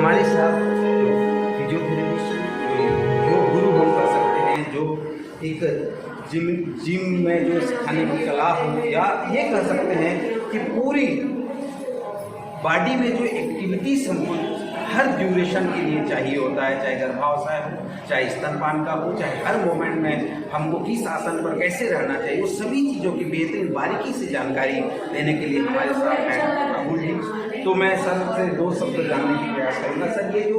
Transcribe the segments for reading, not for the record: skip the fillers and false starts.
हमारे साथ जो फिजियोथेरेपिस्ट, योग गुरु हम कह सकते हैं, जो एक जिम में जो सिखाने की कला हो, या ये कह सकते हैं कि पूरी बॉडी में जो एक्टिविटीज हमको हर ड्यूरेशन के लिए चाहिए होता है, चाहे गर्भावस्था हो, चाहे स्तनपान का हो, चाहे हर मोमेंट में हमको किस आसन पर कैसे रहना चाहिए, वो सभी चीज़ों की बेहतरीन बारीकी से जानकारी देने के लिए हमारे साथ हैं राहुल जी। तो मैं सर से दो शब्द जानने की प्रयास करूँगा। सर, ये जो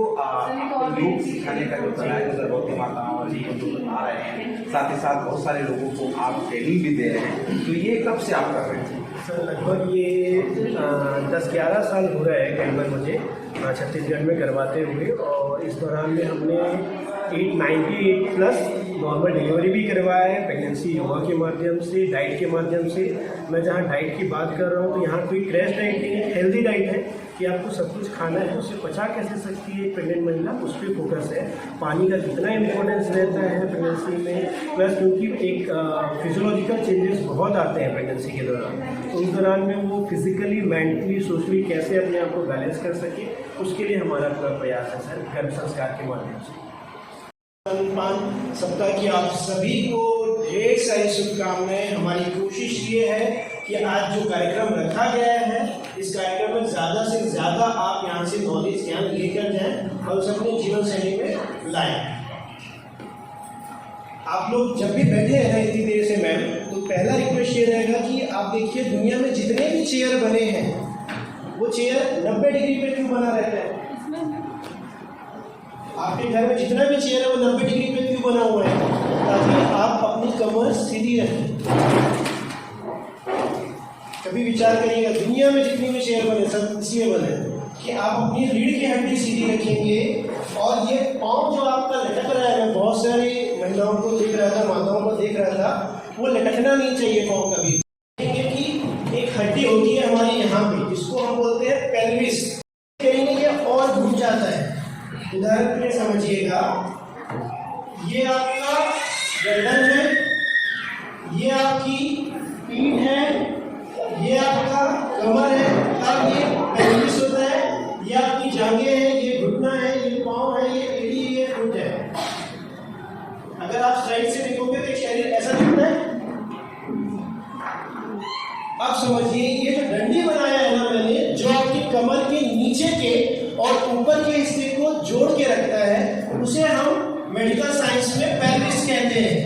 योग सिखाने का जो कला है, गर्भवती माताओं और जी जो बता रहे हैं, साथ ही साथ बहुत सारे लोगों को आप ट्रेनिंग भी दे रहे हैं, तो ये कब से आप कर रहे हैं? सर लगभग ये 10-11 साल हो रहा है करीबन मुझे छत्तीसगढ़ में करवाते हुए, और इस दौरान में हमने 98+ नॉर्मल डिलीवरी भी करवाया है, प्रेगनेंसी योगा के माध्यम से, डाइट के माध्यम से। मैं जहाँ डाइट की बात कर रहा हूँ तो यहाँ कोई क्रैश डाइट नहीं है, हेल्दी डाइट है कि आपको सब कुछ खाना है, उससे पचा कैसे सकती है प्रेग्नेंट महिला, उस पर फोकस है। पानी का कितना इंपॉर्टेंस रहता है प्रेगनेंसी में, प्लस क्योंकि एक फिजियोलॉजिकल चेंजेस बहुत आते हैं प्रेगनेंसी के दौरान, तो उस दौरान में वो फिजिकली, मेंटली, सोशली कैसे अपने आप को बैलेंस कर सके, उसके लिए हमारा पूरा प्रयास है सर, गर्भ संस्कार के माध्यम से। स्तनपान सप्ताह की आप सभी को ढेर सारी शुभकामनाएं। हमारी कोशिश ये है कि आज जो कार्यक्रम रखा गया है, इस कार्यक्रम में ज़्यादा से ज़्यादा आप यहाँ से नॉलेज ज्ञान लेकर जाएं और उसे अपने जीवन शैली में लाएं। आप लोग जब भी बैठे हैं इतनी देर से मैम, तो पहला रिक्वेस्ट ये रहेगा कि आप देखिए दुनिया में जितने भी चेयर बने हैं, वो चेयर 90 डिग्री पे क्यों बना रहता है? आपके घर में जितना भी चेयर है वो 90 डिग्री पे क्यों बना हुआ है? ताकि आप अपनी कमर सीधी रखें। कभी विचार करिएगा, दुनिया में जितनी भी चेयर बने सब इसलिए बने कि आप अपनी रीढ़ की हड्डी सीधी रखेंगे, और ये पाँव जो आपका लटक रहा है, मैं बहुत सारी महिलाओं को देख रहा था, माताओं को देख रहा था, वो लटकना नहीं चाहिए पाँव कभी। देखेंगे कि एक हड्डी होती है हमारी यहाँ पे, जिसको हम बोलते हैं पेल्विस, कहीं ये और घूम जाता है। उदाहरण के लिए समझिएगा, ये आपका गर्दन है, ये आपकी पीठ है, ये आपका कमर है, तब ये पेल्विस होता है, ये आपकी जांघें हैं, ये घुटना है, ये पाँव है, ये एड़ी, ये फुट है। अगर आप साइड से देखोगे तो शरीर ऐसा दिखता है। अब समझिए, ये जो डंडी बनाया है ना मैंने, जो आपकी कमर के नीचे के और ऊपर के हिस्से को जोड़ के रखता है, उसे हम मेडिकल साइंस में पेल्विस कहते हैं।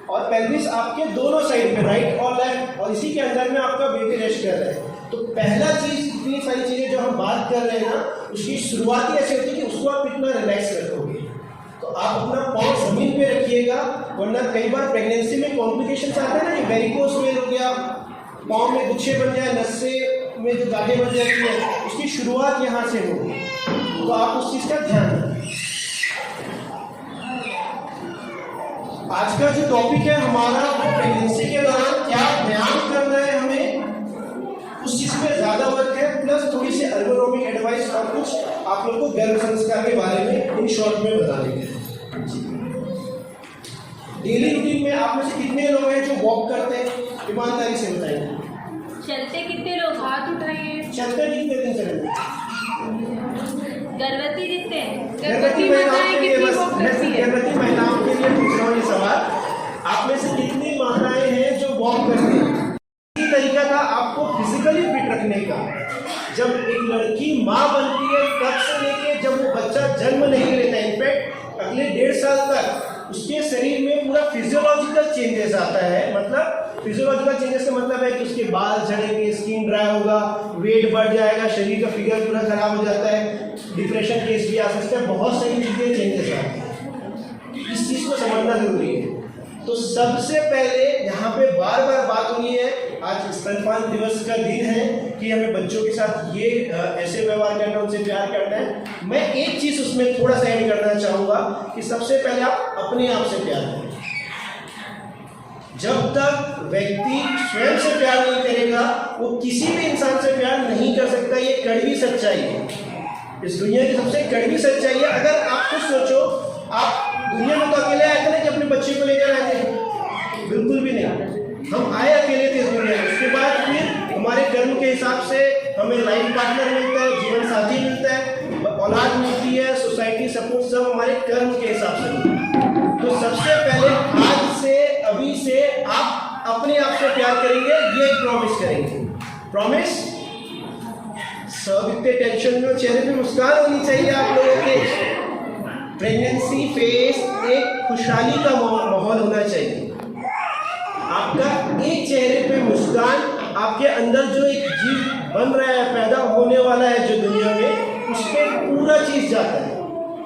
और पेल्विस आपके दोनों साइड पे, राइट और लेफ्ट, और इसी के अंदर में आपका बेबी रेस्ट कर रहा है। तो पहला चीज, इतनी सारी चीजें जो हम बात कर रहे हैं ना, उसकी शुरुआत ही ऐसी होती है कि उसको आप कितना रिलैक्स रखोगे। तो आप अपना पाँव जमीन पे रखिएगा, वरना कई बार प्रेगनेंसी में कॉम्प्लिकेशंस आते हैं ना, कि वेरिकोस वेन हो गया, पाँव में गुच्छे बन जाए, नसें में जो गाढ़े बन जाती है, उसकी शुरुआत यहाँ से होगी। तो आप उस चीज़ का ध्यान रखें। आज का जो टॉपिक है हमारा, प्रेगनेंसी के दौरान क्या ध्यान करना है हमें, उस चीज़ पे ज़्यादा वर्क है, प्लस थोड़ी सी एर्गोनॉमिक एडवाइस और कुछ आप लोग को गर्भ संस्कार के बारे में इन शॉर्ट में बता देंगे। डेली रूटीन में आप में से कितने लोग हैं जो वॉक करते हैं? ईमानदारी से बताइए। चलते कितने लोग? हाथ उठाइए। चलते कितने दिन चलेंगे? गर्भवती जितने गर्भवती महिलाओं के लिए बस, गर्भवती महिलाओं के लिए पूछ रहा हूँ ये सवाल। आप में से कितनी माताएं हैं जो वॉक करती हैं? इसी तरीका था आपको फिजिकली फिट रखने का। जब एक लड़की माँ बनती है, तब से लेके जब वो बच्चा जन्म नहीं लेता, इनफैक्ट अगले 1.5 साल तक उसके शरीर में पूरा फिजियोलॉजिकल चेंजेस आता है। मतलब फिजियोलॉजिकल चेंजेस का मतलब है कि उसके बाल झड़ेंगे, स्किन ड्राई होगा, वेट बढ़ जाएगा, शरीर का फिगर पूरा खराब हो जाता है, डिप्रेशन केस भी आ सकता है, बहुत सारी चीज़ें चेंजेस आती हैं। इस चीज़ को समझना जरूरी है। तो सबसे पहले यहाँ पे बार बार बात हुई है, आज स्तनपान दिवस का दिन है कि हमें बच्चों के साथ ये ऐसे व्यवहार करना, उनसे प्यार करना है। मैं एक चीज़ उसमें थोड़ा सा ऐड करना चाहूँगा कि सबसे पहले आप अपने आप से प्यार करें। जब तक व्यक्ति स्वयं से प्यार नहीं करेगा, वो किसी भी इंसान से प्यार नहीं कर सकता। ये कड़वी सच्चाई है, इस दुनिया की सबसे कड़वी सच्चाई है। अगर आप खुद सोचो, आप दुनिया में तो अकेले आए थे ना कि अपने बच्चे को लेकर आए थे? बिल्कुल भी नहीं। हम आए अकेले थे इस दुनिया में, उसके बाद फिर हमारे कर्म के हिसाब से हमें लाइफ पार्टनर मिलता है, जीवन साथी मिलता है, औलाद मिलती है, सोसाइटी सपोर्ट, सब हमारे कर्म के हिसाब से होता है। तो सबसे पहले आज से, अभी से आप अपने आप से प्यार करेंगे, ये प्रॉमिस करेंगे। प्रॉमिस? सब इतने टेंशन में, चेहरे पे मुस्कान होनी चाहिए आप लोगों के। प्रेगनेंसी फेज एक खुशहाली का माहौल होना चाहिए। आपका एक चेहरे पे मुस्कान, आपके अंदर जो एक जीव बन रहा है, पैदा होने वाला है जो दुनिया में, उस पर पूरा चीज जाता है।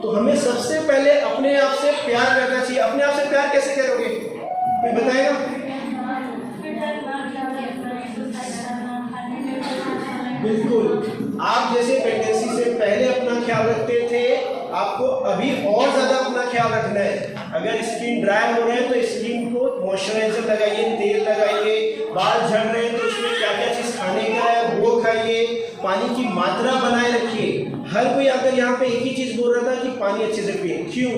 तो हमें सबसे पहले अपने आप से प्यार करना चाहिए। अपने आप से प्यार कैसे करोगे, कोई बताएगा? बिल्कुल, आप जैसे प्रेगनेंसी से पहले अपना ख्याल रखते थे, आपको अभी और ज़्यादा अपना ख्याल रखना है। अगर स्किन ड्राई हो रहे हैं तो स्किन को मॉइस्चराइजर लगाइए, तेल लगाइए। बाल झड़ रहे हैं तो उसमें क्या क्या चीज़ खाने का है वो खाइए। पानी की मात्रा बनाए रखिए। हर कोई आकर यहाँ पे एक ही चीज़ बोल रहा था कि पानी अच्छे से पिए। क्यों?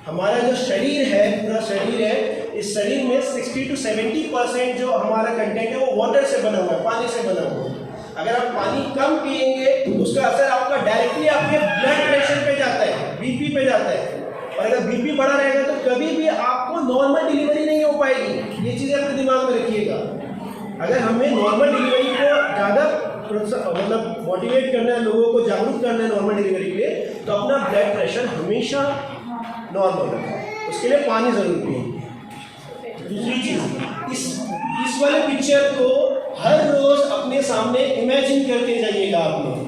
हमारा जो शरीर है, पूरा शरीर है, इस शरीर में 60 to 70% जो हमारा कंटेंट है वो वाटर से बना हुआ है, पानी से बना हुआ है। अगर आप पानी कम पिएंगे तो उसका असर आपका डायरेक्टली आपके ब्लड प्रेशर पे जाता है, बीपी पे जाता है। और अगर बीपी बढ़ा रहेगा तो कभी भी आपको नॉर्मल डिलीवरी नहीं हो पाएगी। ये चीज़ें अपने दिमाग में रखिएगा। अगर हमें नॉर्मल डिलीवरी को ज़्यादा मतलब मोटिवेट करना है, लोगों को जागरूक करना है नॉर्मल डिलीवरी के लिए, तो अपना ब्लड प्रेशर हमेशा नॉर्मल रखें। उसके लिए पानी ज़रूर पिए। दूसरी चीज़, इस वाले पिक्चर को हर रोज अपने सामने इमेजिन करके जाइएगा आप लोग,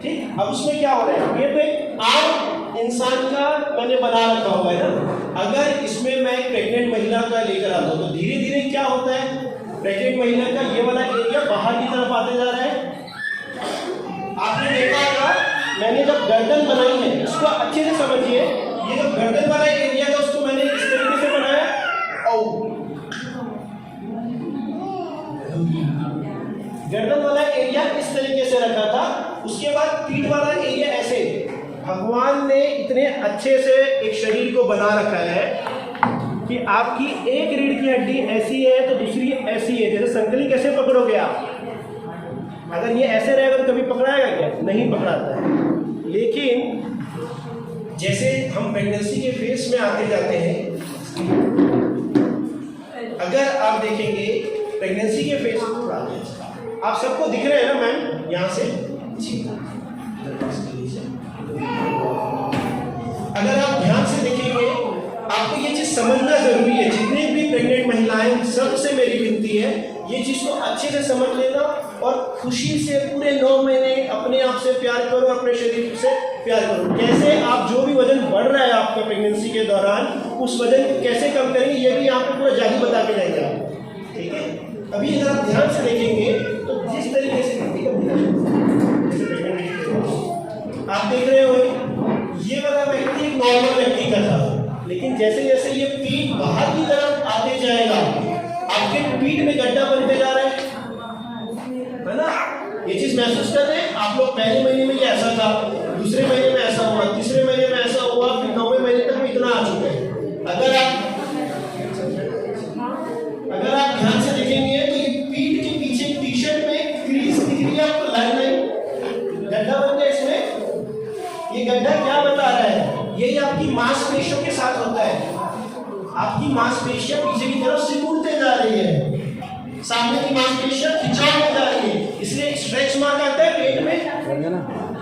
ठीक? अब उसमें क्या हो रहा है, ये तो एक आम इंसान का मैंने बना रखा हुआ है ना। अगर इसमें मैं एक प्रेग्नेंट महिला का लेकर आता हूँ तो धीरे धीरे क्या होता है, प्रेग्नेंट महिला का ये वाला एरिया बाहर की तरफ आते जा रहा है। आपने देखा होगा, मैंने जब गर्दन बनाई है, उसको अच्छे से समझिए। ये जो गर्दन वाला एरिया था उसको मैंने इस तरीके से बनाया और गर्दन वाला एरिया इस तरीके से रखा था। उसके बाद पीठ वाला एरिया ऐसे। भगवान ने इतने अच्छे से एक शरीर को बना रखा है कि आपकी एक रीढ़ की हड्डी ऐसी है तो दूसरी ऐसी है। जैसे संकली कैसे पकड़ोगे आप? अगर ये ऐसे रहेगा तो कभी पकड़ाएगा क्या? नहीं पकड़ाता है। लेकिन जैसे हम प्रेगनेंसी के फेज में आते जाते हैं, अगर आप देखेंगे प्रेगनेंसी के फेज, आप सबको दिख रहे हैं ना मैम यहाँ से? अगर आप ध्यान से देखेंगे, आपको ये चीज़ समझना जरूरी है। जितनी भी प्रेग्नेंट महिलाएं, सबसे मेरी विनती है ये चीज़ को अच्छे से समझ लेना और खुशी से पूरे 9 महीने अपने आप से प्यार करो, अपने शरीर से प्यार करो। कैसे आप जो भी वजन बढ़ रहा है आपका प्रेगनेंसी के दौरान, उस वजन को कैसे कम करेंगे ये भी यहाँ पे पूरा जादू बता के जाएंगे आप, ठीक है? अभी अगर आप ध्यान से देखेंगे तो जिस तरीके से आप देख रहे हो, ये वाला व्यक्ति एक नॉर्मल व्यक्ति का था, लेकिन जैसे जैसे ये पीठ बाहर की तरफ आते जाएगा, आपके पीठ में गड्ढा बनते जा रहा है ना? ये चीज महसूस कर रहे हैं आप लोग? पहले महीने में ये ऐसा था, दूसरे महीने में ऐसा हुआ, तीसरे महीने में ऐसा हुआ, फिर 9वें महीने तक में इतना आ चुका है। अगर आप ध्यान से देखेंगे तो ये पीठ के पीछे टी शर्ट में क्रीज दिख रही है आपको, लाइन गड्ढा बन गया इसमें। ये गड्ढा क्या बता रहा है? यही आपकी मांसपेशियों के साथ होता है। आपकी मांसपेशियां पीछे की तरफ सिकुड़ते जा रही है, सामने की मांसपेशियां खिंचाव में जा रही है, इसलिए स्ट्रेच मार्क आता है पेट में,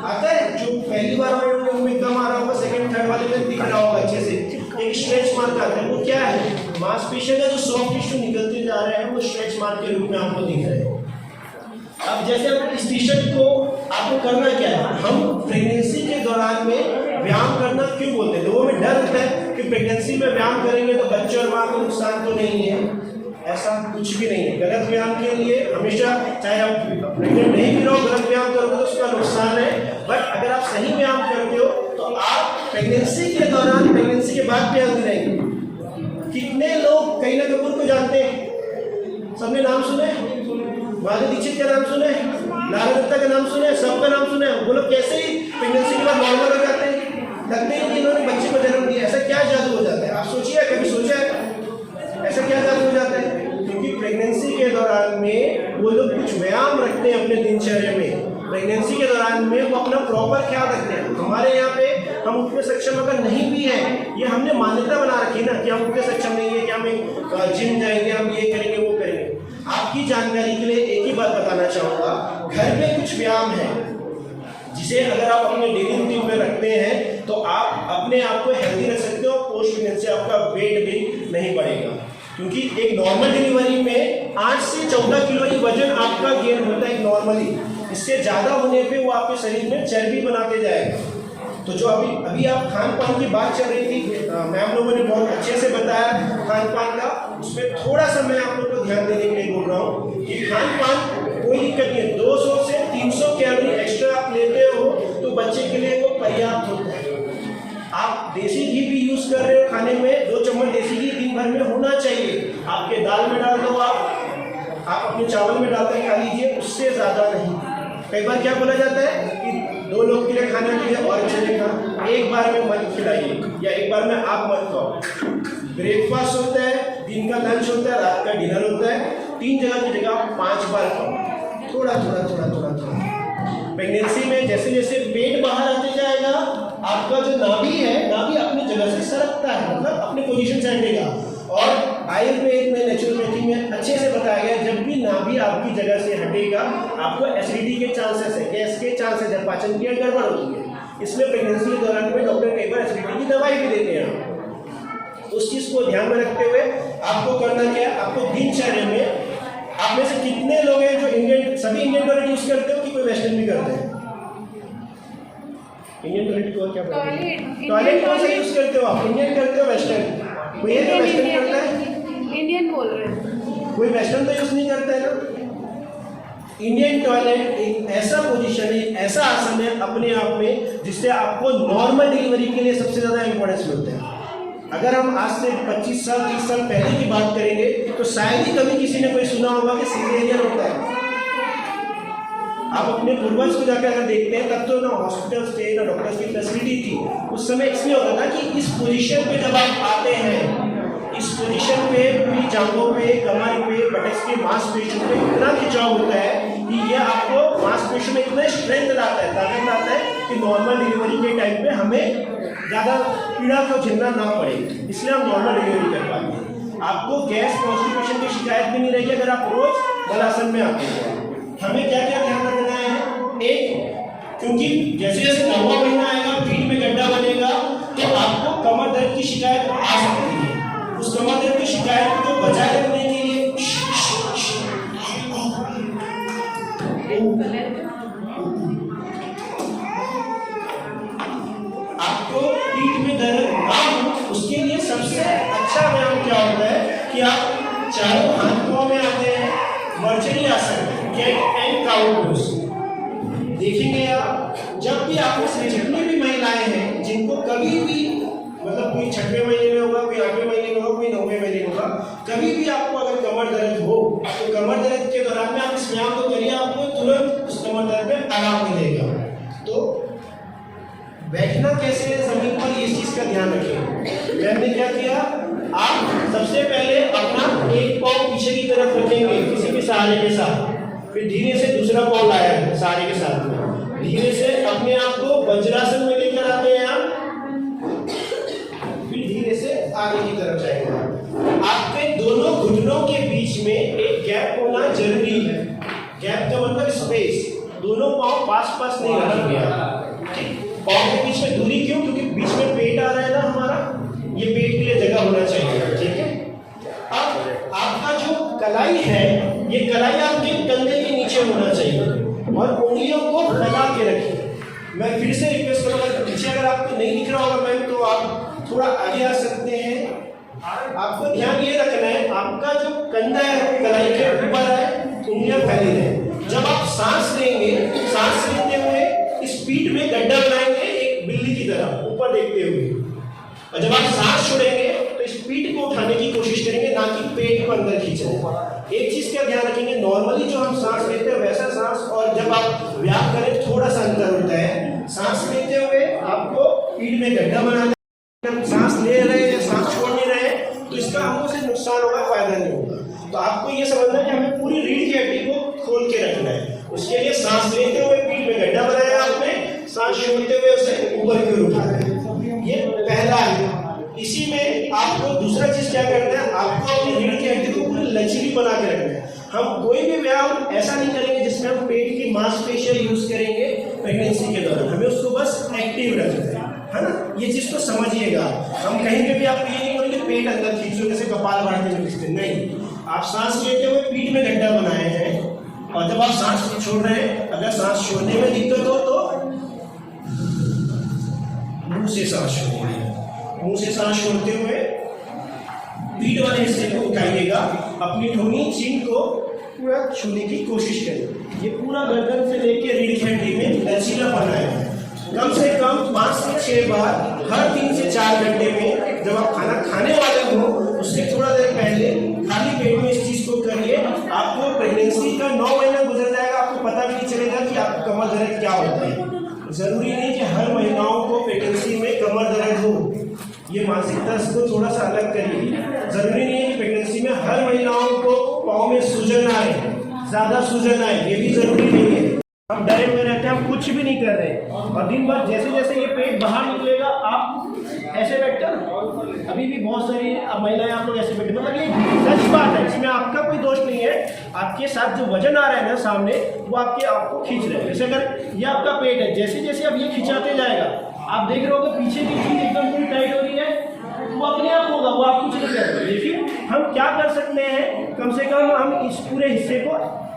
आता है। जो पहली बार में कम आ रहा होगा, सेकंड थर्ड वाले में दिख रहा होगा अच्छे से, एक स्ट्रेच मार्क आता है। वो क्या है? मांसपेशियों का जो सॉफ्ट टिश्यू निकलते जा रहे हैं वो स्ट्रेच मार्क के रूप में आपको दिख रहे हैं। अब जैसे हम इस टी शर्ट को आपको करना क्या है, हम प्रेगनेंसी के दौरान में व्यायाम करना क्यों बोलते हैं? लोगों में डर होता है कि प्रेगनेंसी में व्यायाम करेंगे तो बच्चे और माँ को नुकसान तो नहीं है। ऐसा कुछ भी नहीं है। गलत व्यायाम के लिए हमेशा, चाहे आप प्रेगनेंट नहीं भी रहो, गलत व्यायाम करोगे तो उसका नुकसान है। बट अगर आप सही व्यायाम करते हो तो आप प्रेगनेंसी के दौरान, प्रेगनेंसी के बाद भी हेल्दी रहेंगे। कितने लोग करीना कपूर को जानते हैं? सबने नाम सुने? माधुरी दीक्षित का नाम सुने? लाल दत्ता का नाम सुने? सबका नाम सुने? वो लोग कैसे ही प्रेगनेंसी के बाद नॉर्मल हो जाते हैं, लगते ही इन्होंने बच्चे को जन्म दिया। ऐसा क्या जादू हो जाता है? आप सोचिए, कभी सोचा है ऐसा क्या जादू हो जाता है? क्योंकि प्रेगनेंसी के दौरान में वो लोग कुछ व्यायाम रखते हैं अपने दिनचर्या में। प्रेगनेंसी के दौरान में वो अपना प्रॉपर ख्याल रखते हैं। हमारे यहाँ पे हम उतने सक्षम अगर नहीं भी हैं, ये हमने मान्यता बना रखी है ना कि हम उतने सक्षम नहीं है कि हम जिम जाएंगे, हम ये करेंगे वो करेंगे। आपकी जानकारी के लिए एक ही बात बताना चाहूँगा, घर में कुछ व्यायाम है जिसे अगर आप अपने डेली रूटीन में रखते हैं तो आप अपने आप को हेल्दी रख सकते हो। पोस्ट प्रेगनेंसी आपका वेट भी नहीं बढ़ेगा, क्योंकि एक नॉर्मल डिलीवरी में 8 से 14 किलो ही वजन आपका गेन होता है नॉर्मली। इससे ज़्यादा होने पे वो आपके शरीर में चर्बी बनाते जाएगा। तो जो अभी आप खान पान की बात चल रही थी, मैम लोगों ने बहुत अच्छे से बताया खान पान का, उसमें थोड़ा सा मैं आप लोग को ध्यान देने के लिए बोल रहा हूँ कि खान पान कोई दिक्कत नहीं है। 200 से 300 कैलोरी एक्स्ट्रा आप लेते हो तो बच्चे के लिए वो पर्याप्त होता है। आप देसी घी भी यूज़ कर रहे हो खाने में, 2 चम्मच देसी घी दिन भर में होना चाहिए। आपके दाल में डाल दो, आप अपने चावल में डालकर खा लीजिए, उससे ज़्यादा नहीं। कई बार क्या बोला जाता है कि 2 लोग के लिए खाने के लिए और चलेगा, एक बार में मत खिलाइए या एक बार में आप मत खाओ। ब्रेकफास्ट होता है, दिन का लंच होता है, रात का डिनर होता है, 3 जगह की जगह 5 बार खाओ, थोड़ा थोड़ा। प्रेगनेंसी में जैसे जैसे पेट बाहर आते जाएगा, आपका जो नाभि है, नाभि अपनी जगह से सरकता है, मतलब अपने पोजीशन से हटेगा। और आयुर्वेद में, नेचुरोपैथी में अच्छे से बताया गया, जब भी नाभि आपकी जगह से हटेगा आपको एसिडिटी के चांसेस है, गैस के चांसेस है, पाचन क्रिया गड़बड़ होती है। इसमें प्रेगनेंसी के दौरान में डॉक्टर कई बार एसिडिटी की दवाई भी देते हैं। उस चीज़ को ध्यान में रखते हुए आपको करना क्या है, आपको दिनचर्या में, आप में से कितने लोग हैं जो सभी इंडियन टॉयलेट यूज करते हो कि कोई वेस्टर्न भी करते हैं? इंडियन टॉयलेट को क्या टॉयलेट कौन सा यूज करते हो आप? इंडियन करते हो वेस्टर्न? कोई है जो वेस्टर्न करता है? इंडियन बोल रहे हैं। कोई वेस्टर्न तो यूज नहीं करता है ना। इंडियन टॉयलेट एक ऐसा पोजीशन है, ऐसा आसन है अपने आप में जिससे आपको नॉर्मल डिलीवरी के लिए सबसे ज्यादा इंपॉर्टेंस मिलता है। अगर हम आज से 25 साल 30 साल पहले की बात करेंगे तो शायद ही कभी किसी ने कोई सुना होगा कि सिजेरियन होता है। आप अपने पूर्वज को जाकर अगर देखते हैं तब तो ना हॉस्पिटल थे, ना डॉक्टर्स की फैसिलिटी थी। उस समय इसलिए होता था कि इस पोजीशन पे जब आप आते हैं, इस पोजीशन पे पूरी जांघों पे, कमर पे, बटक्स के मांसपेशियों पे इतना खिंचाव होता है कि ये आपको मांसपेशियों में इतना स्ट्रेंथ लाता है, ताकत लाता है कि नॉर्मल डिलीवरी के टाइम पे हमें ज़्यादा पीड़ा को झेलना ना पड़े, इसलिए हम नॉर्मल डिलीवरी कर पाते हैं। आपको गैस कॉन्स्टिपेशन की शिकायत भी नहीं रहेगी अगर आप रोज बलासन में आते हैं। हमें क्या क्या ध्यान रखना है? एक, क्योंकि जैसे जैसे 9वां महीना आएगा, पीठ में गड्ढा बनेगा तो आपको कमर दर्द की शिकायत आ सकती है। उस कमर दर्द की शिकायत को बचाए रखने के लिए आपको पीठ में दर्द ना हो, उसके लिए सबसे अच्छा व्यायाम क्या होता है कि आप चारों हाथों में आते हैं, मर्चरी आसन, कैट एंड काउ पोज। देखेंगे आप, जब भी आप में जितनी भी महिलाएं हैं जिनको कभी भी, मतलब कोई 6वें महीने में होगा, कोई 8वें महीने में होगा, कोई 9वें महीने में होगा, कभी भी आपको अगर कमर दर्द हो तो कमर दर्द के दौरान में आप इस व्यायाम को करिए, आपको तुरंत उस कमर दर्द में आराम मिलेगा। तो बैठना कैसे है जमीन पर, इस चीज का ध्यान रखिए। मैंने क्या किया, आप सबसे पहले अपना एक पाँव पीछे की तरफ रखेंगे किसी भी सहारे के साथ, फिर धीरे से दूसरा पाँव लाया है सहारे के साथ में, धीरे से अपने आप को वज्रासन में लेकर आते हैं आप, फिर धीरे से आगे की तरफ जाएंगे। आपके दोनों घुटनों के बीच में एक गैप होना जरूरी है। गैप का मतलब स्पेस, दोनों पाँव पास पास नहीं रखेंगे आप। पाँव के बीच में दूरी क्यों? क्योंकि बीच में पेट आ रहा है ना हमारा, ये पेट के लिए जगह होना चाहिए, ठीक है। अब आपका जो कलाई है, ये कलाई आपके कंधे के नीचे होना चाहिए और उंगलियों को फैला के रखिए। मैं फिर से रिक्वेस्ट करूँगा, पीछे अगर आपको नहीं दिख रहा होगा मैम तो आप थोड़ा आगे आ सकते हैं। आपको ध्यान ये रखना है, आपका जो कंधा है कलाई के ऊपर है, उंगलियां फैली रहे। जब आप सांस लेंगे, सांस लेते हुए इस पीठ में गड्ढा बनाएंगे एक बिल्ली की तरह ऊपर देखते हुए, और जब आप सांस छोड़ेंगे तो इस पीठ को उठाने की कोशिश करेंगे, ना कि पेट को अंदर खींचेंगे। एक चीज का ध्यान रखेंगे, नॉर्मली जो हम सांस लेते हैं वैसा सांस और जब आप व्यायाम करें थोड़ा सा अंतर होता है। सांस लेते हुए आपको पीठ में गड्ढा बनाना, सांस ले रहे हैं सांस छोड़ नहीं रहे तो इसका हमको सिर्फ नुकसान होगा, फायदा नहीं होगा। तो आपको ये समझना है कि हमें पूरी रीढ़ की हड्डी को खोल के रखना है, उसके लिए सांस लेते हुए पीठ में गड्ढा बनाया आपने, सांस छोड़ते हुए उसे ऊपर की ओर उठाना है। ये पहला है। इसी में आपको दूसरा चीज क्या करना है, आपको अपनी रीढ़ की हड्डी को पूरी लचीली बना के रखना है। हम कोई भी व्यायाम ऐसा नहीं करेंगे जिसमें हम पेट की मांसपेशियां यूज करेंगे प्रेगनेंसी के दौरान, हमें उसको बस एक्टिव रखना है ना। ये चीज तो समझिएगा। हम कहीं पे भी आपको ये नहीं बोलेंगे पेट अंदर खींचो जैसे कपाल भाती में खींचते, नहीं। आप सांस लेते हुए पीठ में गड्ढा बनाए हैं और जब आप सांस छोड़ रहे हैं, अगर सांस छोड़ने में दिक्कत हो तो मुंह से सांस छोड़िए। मुंह से सांस छोड़ते हुए पीठ वाले हिस्से को उठाइएगा, अपनी ठोनी चिन को पूरा छूने की कोशिश करें। ये पूरा गर्दन से लेके रीढ़ की हड्डी में लचीला बनाया है। कम से कम 5 से 6 बार हर 3 से 4 घंटे में, जब आप खाना खाने वाले हो उससे थोड़ा देर पहले खाली पेट में इस चीज को करिए। आपको प्रेगनेंसी का 9 महीना गुजर जाएगा, आपको पता भी नहीं चलेगा कि आपको कमर दर्द क्या होता है। जरूरी नहीं कि हर महिलाओं को प्रेगनेंसी में कमर दर्द हो, ये मानसिकता को थोड़ा सा अलग करिए। जरूरी नहीं है कि प्रेगनेंसी में हर महिलाओं को पाँव में सूजन आए, ज्यादा सूजन आए, ये भी जरूरी नहीं है। हम डरे हुए रहते हैं, हम कुछ भी नहीं कर रहे हैं और दिन भर जैसे जैसे ये पेट बाहर निकलेगा आप ऐसे बैठते हो। अभी भी बहुत सारी महिलाएं आप लोग ऐसे बैठे, मतलब ये सच बात है, इसमें आपका कोई दोष नहीं है। आपके साथ जो वजन आ रहा है ना सामने, वो आपको खींच रहे हैं। जैसे अगर ये आपका पेट है, जैसे जैसे अब ये खिंचाते जाएगा, आप देख रहे हो कि पीछे की चीज एकदम पूरी टाइट हो रही है, वो अपने आप होगा, वो आप कुछ नहीं कर सकते। लेकिन हम क्या कर सकते हैं, कम से कम हम इस पूरे हिस्से को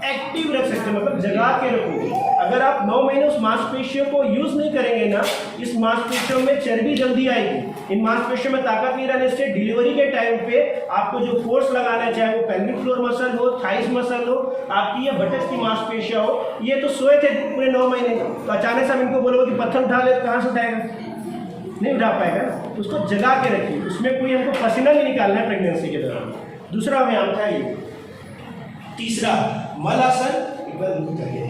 एक्टिव रख सकते हैं, मतलब जगा के रखोगे। अगर आप 9 महीने उस मांसपेशियों को यूज नहीं करेंगे ना, इस मांसपेशियों में चर्बी जल्दी आएगी। इन मांसपेशियों में ताकत नहीं रहने से डिलीवरी के टाइम पे आपको जो फोर्स लगाना है, चाहे वो पेल्विक फ्लोर मसल हो, थाइस मसल हो, आपकी ये बटक की मांसपेशियां हो, ये तो सोए थे पूरे 9 महीने, तो अचानक से हम इनको बोलोगे कि पत्थर उठा ले, कहाँ से उठाएगा, नहीं उठा पाएगा। तो उसको जगा के रखिए, उसमें कोई हमको पसीना नहीं निकालना है प्रेगनेंसी के दौरान। दूसरा व्यायाम था ये। तीसरा मलासन, एक बार रुक करिए।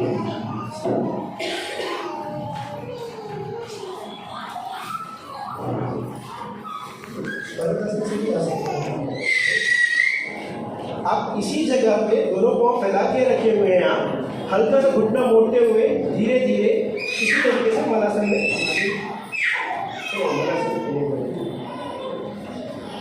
आप इसी जगह पे दोनों पांव फैला के रखे हुए हैं, आप हल्का सा घुटना मोड़ते हुए धीरे धीरे इसी तरीके से मलासन में,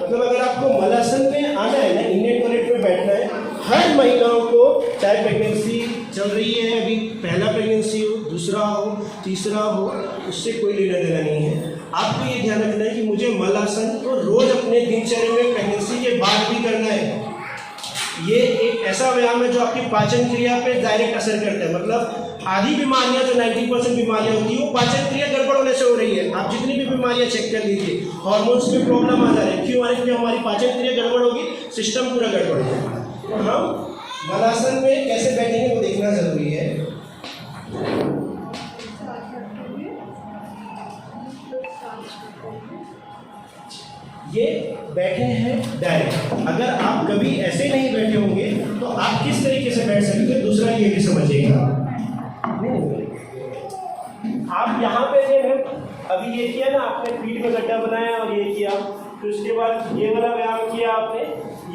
मतलब अगर आपको मलासन में आना है ना, इननेट टॉयलेट में बैठना है, हर महिलाओं को, चाहे प्रेगनेंसी चल रही है, अभी पहला प्रेगनेंसी हो, दूसरा हो, तीसरा हो, उससे कोई लेना देना नहीं है। आपको ये ध्यान रखना है कि मुझे मलासन को रोज अपने दिनचर्या में प्रेगनेंसी के बाद भी करना है। ये एक ऐसा व्यायाम है जो आपकी पाचन क्रिया पे डायरेक्ट असर करता है। मतलब आधी बीमारियां जो 90% बीमारियां होती है वो पाचन क्रिया गड़बड़ होने से हो रही है। आप जितनी भी बीमारियां चेक कर लीजिए, हार्मोन्स में प्रॉब्लम आ जा रही है, क्यों आ रही है? हमारी पाचन क्रिया गड़बड़ होगी, सिस्टम पूरा गड़बड़ होगा। तो हम मलासन में कैसे बैठेंगे वो देखना जरूरी है। ये बैठे हैं डायरेक्ट। अगर आप कभी ऐसे नहीं बैठे होंगे तो आप किस तरीके से बैठ सकते हैं, दूसरा ये भी समझिएगा। आप यहाँ पे अभी ये किया ना, आपने पीठ में गड्ढा बनाया और ये किया, फिर उसके बाद ये वाला व्यायाम किया आपने,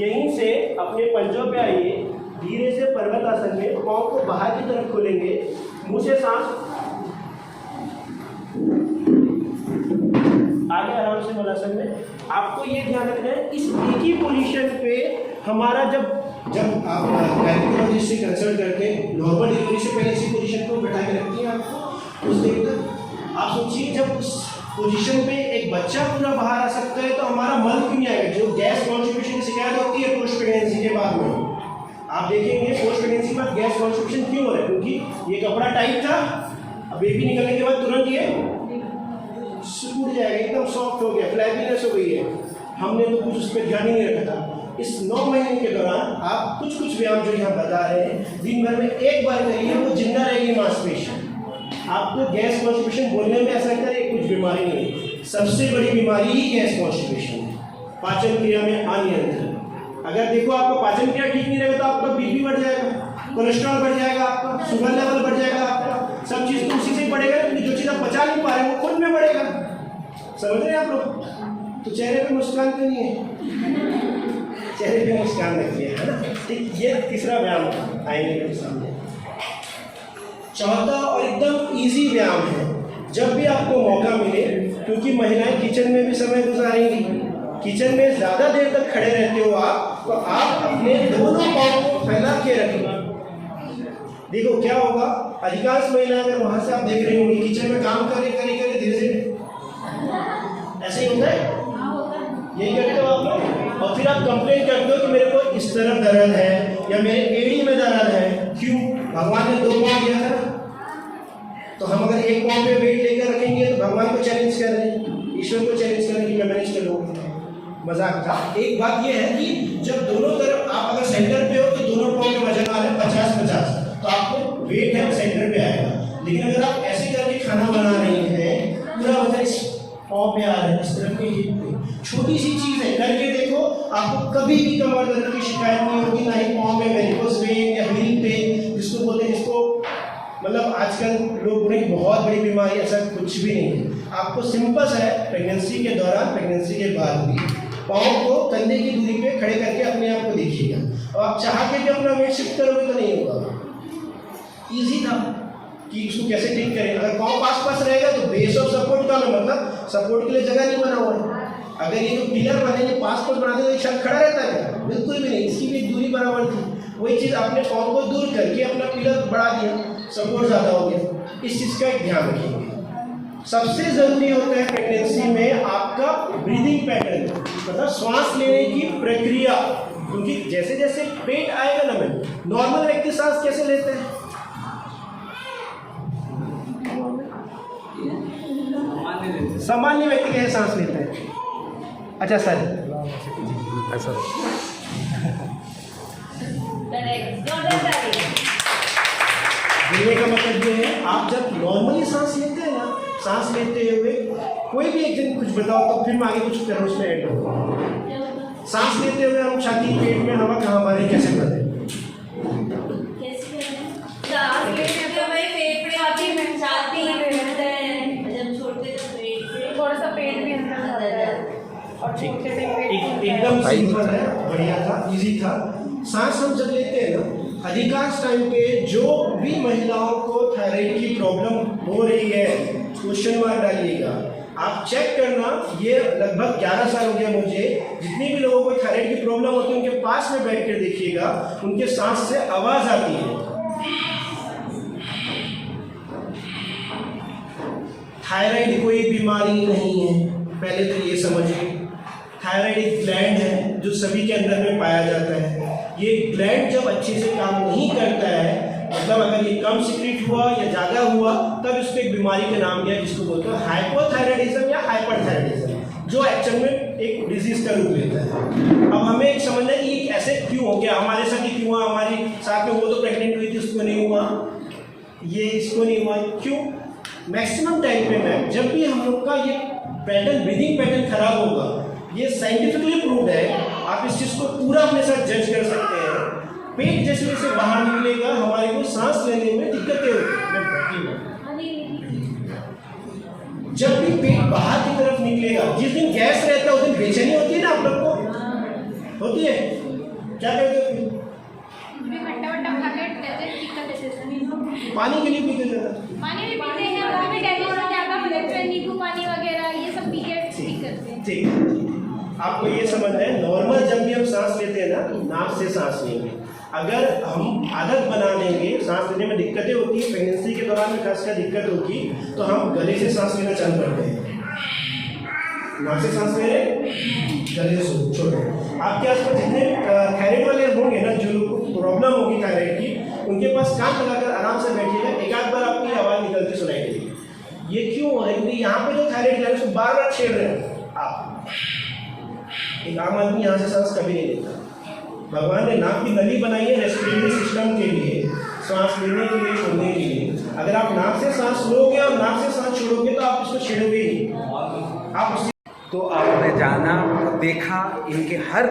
यहीं से अपने पंजों पे आइए, धीरे से पर्वत आसन में पाँव को बाहर की तरफ खोलेंगे, मुंह से सांस आगे आराम से मलासन में। आपको ये ध्यान रखना है इस एक ही पोजीशन पे हमारा जब आप गायनेकोलॉजिस्ट से कंसल्ट करके नॉर्मल डिलीवरी से पहले इसी पोजीशन को बैठा के रखती है आपको। उस देर तक आप सोचिए जब उस पोजीशन पे एक बच्चा पूरा बाहर आ सकता है तो हमारा मल क्यों नहीं आएगा? जो गैस कॉन्स्टिपेशन की शिकायत होती है पोस्ट प्रेगनेंसी के बाद में, आप देखेंगे पोस्ट प्रेगनेंसी के बाद गैस कॉन्स्टिपेशन क्यों हो रहा है? क्योंकि ये कपड़ा टाइट था, अब बेबी निकलने के बाद तुरंत ये टूट जाएगा, एकदम सॉफ्ट हो गया, फ्लैबीनेस हो गई है। हमने तो कुछ उस पर ध्यान ही नहीं रखा था। इस 9 महीने के दौरान आप कुछ व्यायाम जो यहाँ बता रहे हैं दिन भर में एक बार करिए, वो जिंदा रहेगी मांसपेशियां। आपको गैस कॉन्स्टिपेशन बोलने में ऐसा करे कुछ बीमारी नहीं है, सबसे बड़ी बीमारी ही गैस कॉन्स्टिपेशन है, पाचन क्रिया में अनियंत्रण। अगर देखो आपका पाचन क्रिया ठीक नहीं रहेगा तो आपका बीपी बढ़ जाएगा, कोलेस्ट्रॉल बढ़ जाएगा, आपका शुगर लेवल बढ़ जाएगा, आपका सब चीज़ तो उसी से ही बढ़ेगा, क्योंकि जो चीज़ आप पचा नहीं पा रहे हैं वो खुद में बढ़ेगा। समझ रहे हैं आप लोग? तो चेहरे पे मुस्कान क्यों नहीं है? चेहरे पे मुस्कान रखिए, है ना? ठीक, ये तीसरा व्यायाम आएंगे मेरे सामने। चौथा और एकदम इजी व्यायाम है, जब भी आपको मौका मिले, क्योंकि महिलाएं किचन में भी समय गुजारेंगी, किचन में ज़्यादा देर तक खड़े रहते हो आप, तो आप अपने दोनों पाँव को फैला के रखें। देखो क्या होगा, अधिकांश महिलाएं अगर वहाँ से आप देख रहे होंगे किचन में काम करे धीरे धीरे ऐसे ही होता है, यही करते हो आप लोग, और फिर आप कंप्लेन करते हो कि मेरे को इस तरफ दर्द है या मेरे एड़ी में दर्द है। क्यों? भगवान ने 2 पाँव दिया था, तो हम अगर 1 पाँव पे वेट लेकर रखेंगे तो भगवान को चैलेंज कर रहे हैं, ईश्वर को चैलेंज कर रहे हैं कि मैं मैनेज कर लूँगा। मजाक था। एक बात यह है कि जब दोनों तरफ आप अगर सेंटर पे हो तो दोनों पाँव में वजन आ रहा है 50-50, तो आपको वेट है सेंटर पे आएगा। लेकिन अगर आप ऐसे करके खाना बना रहे हैं, पूरा वजन इस पाँव पे आ रहा है, इस तरफ के हिप पे, छोटी सी चीज़ है, करके देखो, आपको कभी भी कमर दर्द की शिकायत नहीं होगी, ना ही पाँव में वेरिकोस वेन या हील पेन जिसको बोलते हैं, जिसको मतलब आजकल लोग बोले बहुत बड़ी बीमारी, ऐसा कुछ भी नहीं है। आपको सिंपल है, प्रेगनेंसी के दौरान, प्रेगनेंसी के बाद भी पाँव को कंधे की दूरी पे खड़े करके अपने आप को देखिएगा, और आप चाह के भी अपना वेट शिफ्ट करोगे तो नहीं होगा। ईजी था कि उसको कैसे ठीक करें। अगर पाँव पास रहेगा तो बेस ऑफ सपोर्ट का मतलब सपोर्ट के लिए जगह नहीं बना हुआ है। अगर ये जो पिलर बनेंगे पास बनाते तो शख्स खड़ा रहता है क्या? बिल्कुल भी नहीं, इसकी भी दूरी बराबर थी। वही चीज़ आपने पाँव को दूर करके अपना पिलर बढ़ा दिया, सपोर्ट ज़्यादा हो गया। इस चीज़ का एक ध्यान रखिएगा। सबसे ज़रूरी होता है प्रेगनेंसी में आपका ब्रीदिंग पैटर्न, मतलब सांस लेने की प्रक्रिया, क्योंकि जैसे जैसे पेट आएगा ना, मैं नॉर्मल व्यक्ति सांस कैसे लेते हैं? सामान्य व्यक्ति कैसे सांस लेते हैं? अच्छा सर, ऐसा बोलने का मतलब ये है, आप जब नॉर्मली सांस लेते हैं ना, सांस लेते हुए कोई भी एक दिन कुछ बताओ तो फिर मैं आगे कुछ करूँ उसमें ऐड करूँ। सांस लेते हुए हम छाती पेट में हवा कहाँ भरे, कैसे भरे? थोड़ा सा पेट भी अंदर जाता है और छोटे से पेट एकदम सिंपल है, बढ़िया था, इजी था। सांस हम जब लेते हैं ना, अधिकांश टाइम पे जो भी महिलाओं को थायराइड की प्रॉब्लम हो रही है, क्वेश्चन मार्क डालिएगा, आप चेक करना। ये लगभग 11 साल हो गया मुझे, जितने भी लोगों को थायराइड की प्रॉब्लम होती है उनके पास में बैठ कर देखिएगा, उनके सांस से आवाज़ आती है। थायराइड कोई बीमारी नहीं है, पहले तो ये समझिए। थायराइड एक ग्लैंड है जो सभी के अंदर में पाया जाता है। ये ग्लैंड जब अच्छे से काम नहीं करता है, मतलब अगर ये कम सिक्रीट हुआ या ज़्यादा हुआ, तब इसको एक बीमारी का नाम दिया जिसको बोलते हैं हाइपोथायराइडिज्म या हाइपरथायराइडिज्म, जो एक्चुअल में एक डिजीज का रूप लेता है। अब हमें एक समझना है कि ऐसे क्यों हो गया, हमारे साथ ही क्यों हुआ, हमारी साथ में वो तो प्रेग्नेंट हुई थी उसको नहीं हुआ, ये इसको नहीं हुआ, क्यों? मैक्सिमम टाइम पे मैम जब भी हम लोग का ये पैटर्न, ब्रीदिंग पैटर्न खराब होगा, ये साइंटिफिकली प्रूव्ड है, आप इस चीज़ को पूरा अपने साथ जज कर सकते हैं। पेट जैसे जैसे बाहर निकलेगा, हमारे को सांस लेने में दिक्कतें होती हैं। जब भी पेट बाहर की तरफ निकलेगा, जिस दिन गैस रहता है उस दिन बेचैनी होती है ना, आप लोग को होती है, क्या कहते हो? पानी के लिए पीते ज़्यादा, पानी भी पीते हैं, और हमें डाइजेशन ज़्यादा होता है, नींबू पानी वगैरह ये सब पी के ठीक करते हैं। ठीक, आपको ये समझना है, नॉर्मल जब भी हम सांस लेते हैं ना, नाक से सांस लेंगे। अगर हम आदत बना लेंगे, सांस लेने में दिक्कतें होती है, प्रेगनेंसी के दौरान में खासकर दिक्कत होगी, तो हम गले से सांस लेना चालू करते हैं। नाक से सांस ले रहे, गले से छोड़ रहे। आपके आसपास जितने थायराइड वाले होंगे ना, जो लोग को प्रॉब्लम होगी थायराइड की, उनके पास कान लगाकर आराम से बैठिएगा, एक आध बार आपकी आवाज़ निकलती सुनाई देगी। ये क्यों हो रहा है? क्योंकि यहाँ पे जो थायराइड ग्लैंड उसको बार बार छेड़ रहे हैं आप। एक आम आदमी यहाँ से सांस कभी नहीं लेता। भगवान ने नाक की नली बनाई है रेस्पिरेटरी सिस्टम के लिए, सांस लेने के लिए, छोड़ने के लिए। अगर आप नाक से सांस लोगे और नाक से सांस छोड़ोगे तो आप उसको छेड़ोगे ही नहीं, आप उससे। तो आपने जाना, देखा, इनके हर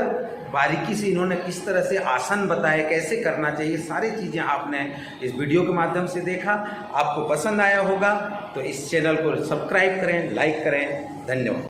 बारीकी से इन्होंने किस तरह से आसन बताए, कैसे करना चाहिए, सारी चीज़ें आपने इस वीडियो के माध्यम से देखा। आपको पसंद आया होगा तो इस चैनल को सब्सक्राइब करें, लाइक करें। धन्यवाद।